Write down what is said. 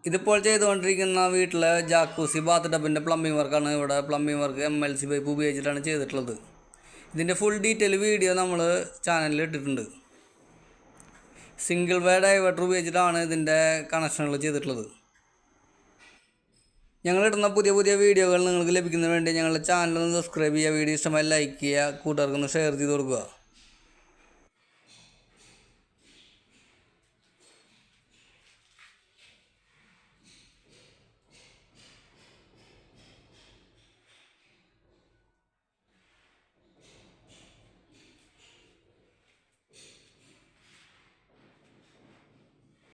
ഇതിപ്പോൾ ചെയ്തുകൊണ്ടിരിക്കുന്ന വീട്ടിലെ ജാക്കൂസി ബാത്ത് ടബിൻ്റെ പ്ലംബിംഗ് വർക്കാണ്. ഇവിടെ പ്ലംബിംഗ് വർക്ക് MLC പൈപ്പ് ഉപയോഗിച്ചിട്ടാണ് ചെയ്തിട്ടുള്ളത്. ഇതിൻ്റെ ഫുൾ ഡീറ്റെയിൽ വീഡിയോ നമ്മൾ ചാനലിൽ ഇട്ടിട്ടുണ്ട്. സിംഗിൾ വേ ഡൈവേർട്ടർ ഉപയോഗിച്ചിട്ടാണ് ഇതിൻ്റെ കണക്ഷനുകൾ ചെയ്തിട്ടുള്ളത്. ഞങ്ങളിടുന്ന പുതിയ പുതിയ വീഡിയോകൾ നിങ്ങൾക്ക് ലഭിക്കുന്നതിന് വേണ്ടി ഞങ്ങളുടെ ചാനൽ ഒന്ന് സബ്സ്ക്രൈബ് ചെയ്യുക, വീഡിയോ ഇഷ്ടമായി ലൈക്ക് ചെയ്യുക, കൂട്ടുകാർക്കൊന്ന് ഷെയർ ചെയ്ത് കൊടുക്കുക.